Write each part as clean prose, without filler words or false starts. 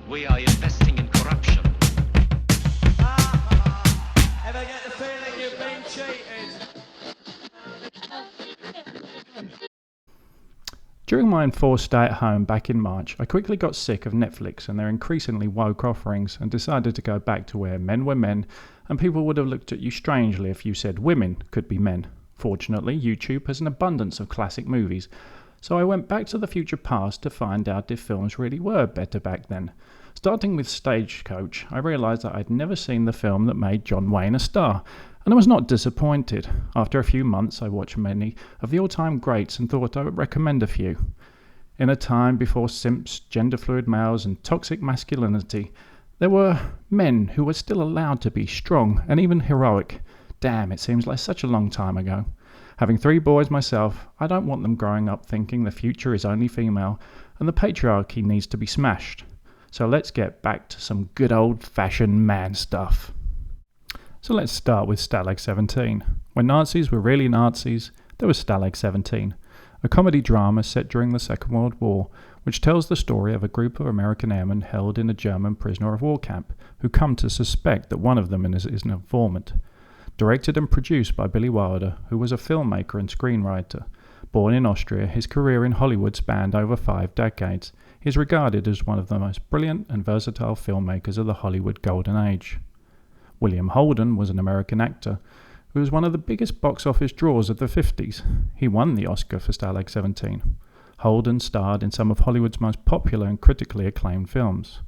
We are investing in corruption. Ever get the feeling you've been cheated? During my enforced stay at home back in March, I quickly got sick of Netflix and their increasingly woke offerings and decided to go back to where men were men and people would have looked at you strangely if you said women could be men. Fortunately, YouTube has an abundance of classic movies, so I went back to the future past to find out if films really were better back then. Starting with Stagecoach, I realised that I'd never seen the film that made John Wayne a star, and I was not disappointed. After a few months, I watched many of the all-time greats and thought I would recommend a few. In a time before simps, gender-fluid males, and toxic masculinity, there were men who were still allowed to be strong and even heroic. Damn, it seems like such a long time ago. Having 3 boys myself, I don't want them growing up thinking the future is only female and the patriarchy needs to be smashed. So let's get back to some good old-fashioned man stuff. So let's start with Stalag 17. When Nazis were really Nazis, there was Stalag 17, a comedy drama set during the Second World War, which tells the story of a group of American airmen held in a German prisoner of war camp, who come to suspect that one of them is an informant. Directed and produced by Billy Wilder, who was a filmmaker and screenwriter. Born in Austria, his career in Hollywood spanned over 5 decades. He is regarded as one of the most brilliant and versatile filmmakers of the Hollywood Golden Age. William Holden was an American actor who was one of the biggest box office draws of the 50s. He won the Oscar for Stalag 17. Holden starred in some of Hollywood's most popular and critically acclaimed films.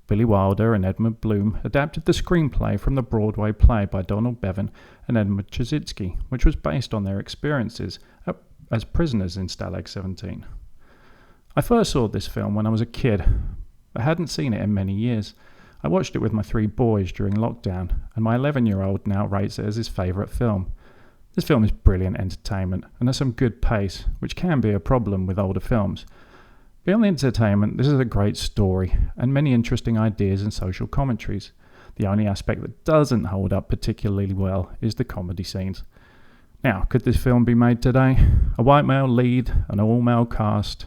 Billy Wilder and Edmund Bloom adapted the screenplay from the Broadway play by Donald Bevan and Edmund Chizitsky, which was based on their experiences as prisoners in Stalag 17. I first saw this film when I was a kid. I hadn't seen it in many years. I watched it with my 3 boys during lockdown, and my 11-year-old now rates it as his favourite film. This film is brilliant entertainment, and has some good pace, which can be a problem with older films. Beyond the entertainment, this is a great story, and many interesting ideas and social commentaries. The only aspect that doesn't hold up particularly well is the comedy scenes. Now, could this film be made today? A white male lead, an all-male cast,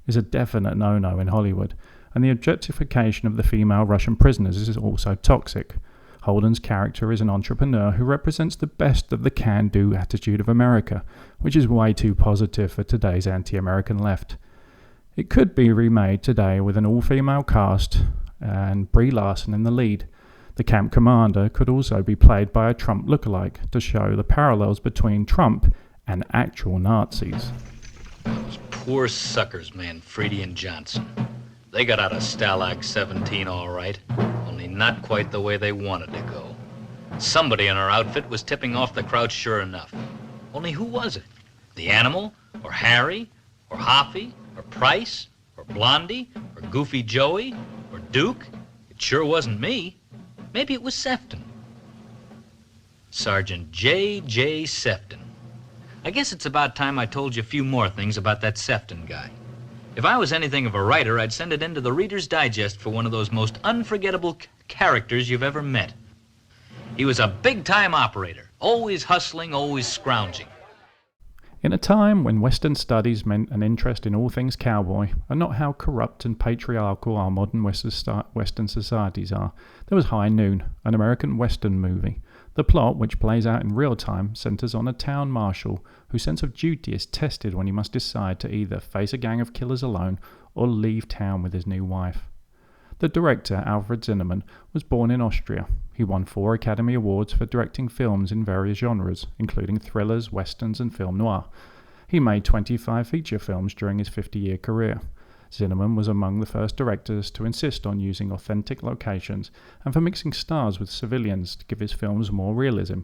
is a definite no-no in Hollywood, and the objectification of the female Russian prisoners is also toxic. Holden's character is an entrepreneur who represents the best of the can-do attitude of America, which is way too positive for today's anti-American left. It could be remade today with an all-female cast and Brie Larson in the lead. The camp commander could also be played by a Trump lookalike to show the parallels between Trump and actual Nazis. Those poor suckers, Manfredi and Johnson. They got out of Stalag 17 all right, only not quite the way they wanted to go. Somebody in our outfit was tipping off the crowd sure enough. Only who was it? The Animal? Or Harry? Or Hoffy? Or Price? Or Blondie? Or Goofy Joey? Or Duke? It sure wasn't me. Maybe it was Sefton. Sergeant J.J. Sefton. I guess it's about time I told you a few more things about that Sefton guy. If I was anything of a writer, I'd send it into the Reader's Digest for one of those most unforgettable characters you've ever met. He was a big-time operator, always hustling, always scrounging. In a time when Western studies meant an interest in all things cowboy, and not how corrupt and patriarchal our modern Western societies are, there was High Noon, an American Western movie. The plot, which plays out in real time, centers on a town marshal whose sense of duty is tested when he must decide to either face a gang of killers alone or leave town with his new wife. The director, Alfred Zimmerman, was born in Austria. He won 4 Academy Awards for directing films in various genres, including thrillers, westerns, and film noir. He made 25 feature films during his 50-year career. Zimmerman was among the first directors to insist on using authentic locations and for mixing stars with civilians to give his films more realism.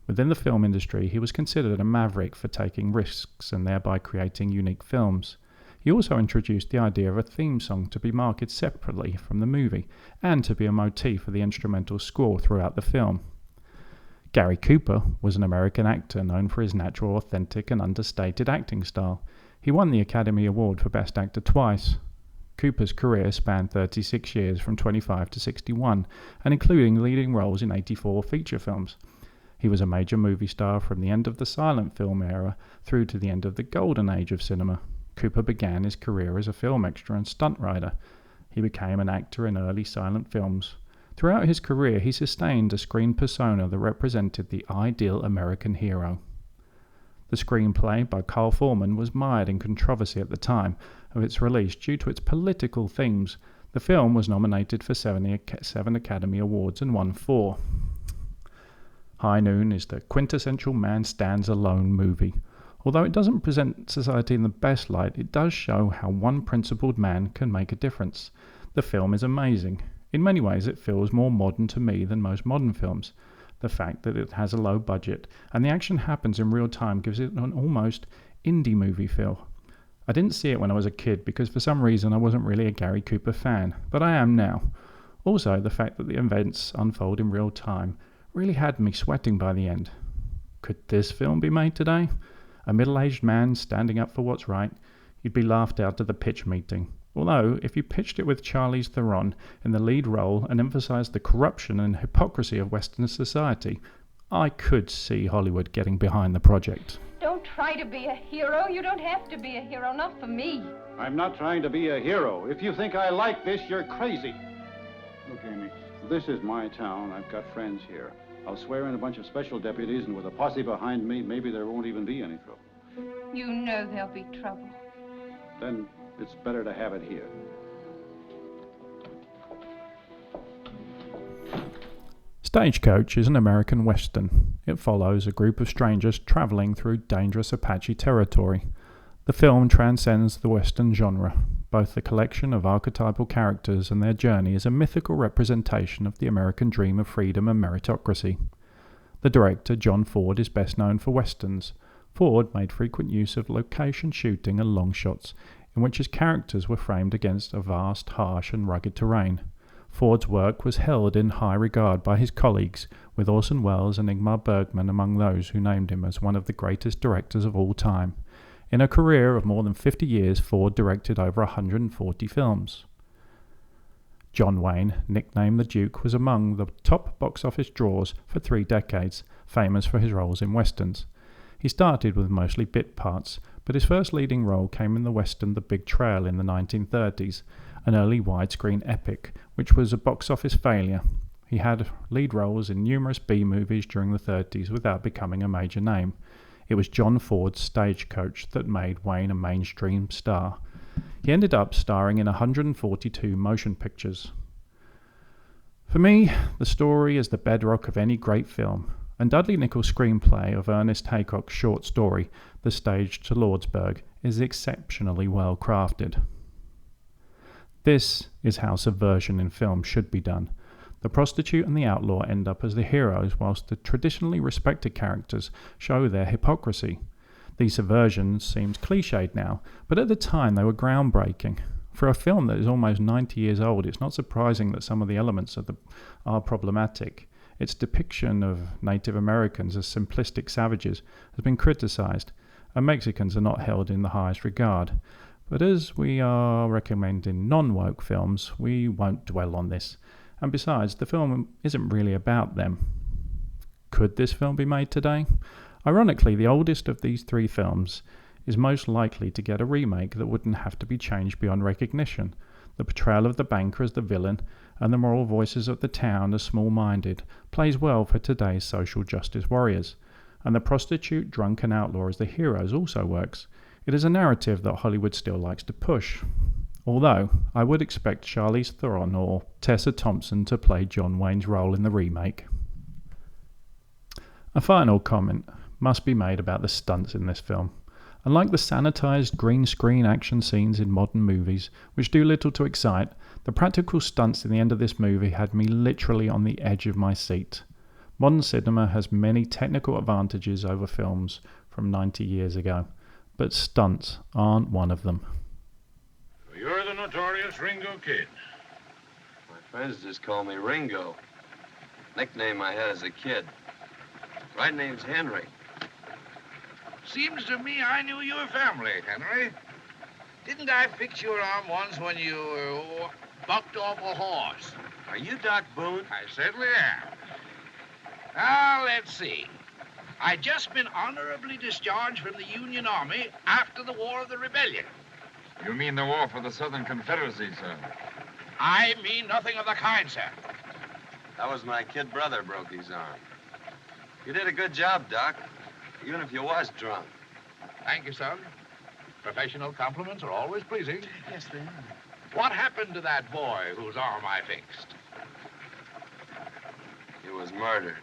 Within the film industry, he was considered a maverick for taking risks and thereby creating unique films. He also introduced the idea of a theme song to be marketed separately from the movie and to be a motif for the instrumental score throughout the film. Gary Cooper was an American actor known for his natural, authentic, and understated acting style. He won the Academy Award for Best Actor twice. Cooper's career spanned 36 years from 25 to 61, and including leading roles in 84 feature films. He was a major movie star from the end of the silent film era through to the end of the golden age of cinema. Cooper began his career as a film extra and stunt rider. He became an actor in early silent films. Throughout his career, he sustained a screen persona that represented the ideal American hero. The screenplay by Carl Foreman was mired in controversy at the time of its release due to its political themes. The film was nominated for 7 Academy Awards and won 4. High Noon is the quintessential man stands alone movie. Although it doesn't present society in the best light, it does show how one principled man can make a difference. The film is amazing. In many ways, it feels more modern to me than most modern films. The fact that it has a low budget and the action happens in real time gives it an almost indie movie feel. I didn't see it when I was a kid because for some reason I wasn't really a Gary Cooper fan, but I am now. Also, the fact that the events unfold in real time really had me sweating by the end. Could this film be made today? A middle-aged man standing up for what's right? You'd be laughed out of the pitch meeting. Although, if you pitched it with Charlize Theron in the lead role and emphasized the corruption and hypocrisy of Western society, I could see Hollywood getting behind the project. Don't try to be a hero. You don't have to be a hero, not for me. I'm not trying to be a hero. If you think I like this, you're crazy. Look, Amy, this is my town. I've got friends here. I'll swear in a bunch of special deputies, and with a posse behind me, maybe there won't even be any trouble. You know there'll be trouble. Then it's better to have it here. Stagecoach is an American Western. It follows a group of strangers traveling through dangerous Apache territory. The film transcends the Western genre. Both the collection of archetypal characters and their journey is a mythical representation of the American dream of freedom and meritocracy. The director, John Ford, is best known for Westerns. Ford made frequent use of location shooting and long shots, in which his characters were framed against a vast, harsh and rugged terrain. Ford's work was held in high regard by his colleagues, with Orson Welles and Ingmar Bergman among those who named him as one of the greatest directors of all time. In a career of more than 50 years, Ford directed over 140 films. John Wayne, nicknamed the Duke, was among the top box office draws for 3 decades, famous for his roles in westerns. He started with mostly bit parts, but his first leading role came in the western The Big Trail in the 1930s, an early widescreen epic, which was a box office failure. He had lead roles in numerous B-movies during the 30s without becoming a major name. It was John Ford's Stagecoach that made Wayne a mainstream star. He ended up starring in 142 motion pictures. For me, the story is the bedrock of any great film, and Dudley Nichol's screenplay of Ernest Haycock's short story, The Stage to Lordsburg, is exceptionally well crafted. This is how subversion in film should be done. The prostitute and the outlaw end up as the heroes, whilst the traditionally respected characters show their hypocrisy. These subversions seem cliched now, but at the time they were groundbreaking. For a film that is almost 90 years old, it's not surprising that some of the elements are problematic. Its depiction of Native Americans as simplistic savages has been criticized, and Mexicans are not held in the highest regard. But as we are recommending non-woke films, we won't dwell on this. And besides, the film isn't really about them. Could this film be made today? Ironically, the oldest of these 3 films is most likely to get a remake that wouldn't have to be changed beyond recognition. The portrayal of the banker as the villain and the moral voices of the town as small-minded plays well for today's social justice warriors. And the prostitute, drunk and outlaw as the heroes also works. It is a narrative that Hollywood still likes to push. Although, I would expect Charlize Theron or Tessa Thompson to play John Wayne's role in the remake. A final comment must be made about the stunts in this film. Unlike the sanitized green screen action scenes in modern movies, which do little to excite, the practical stunts in the end of this movie had me literally on the edge of my seat. Modern cinema has many technical advantages over films from 90 years ago, but stunts aren't one of them. You're the notorious Ringo Kid. My friends just call me Ringo. Nickname I had as a kid. Right name's Henry. Seems to me I knew your family, Henry. Didn't I fix your arm once when you bucked off a horse? Are you Doc Boone? I certainly am. Now, let's see. I just been honorably discharged from the Union Army after the War of the Rebellion. You mean the war for the Southern Confederacy, sir? I mean nothing of the kind, sir. That was my kid brother broke his arm. You did a good job, Doc, even if you was drunk. Thank you, son. Professional compliments are always pleasing. Yes, they are. What happened to that boy whose arm I fixed? He was murdered.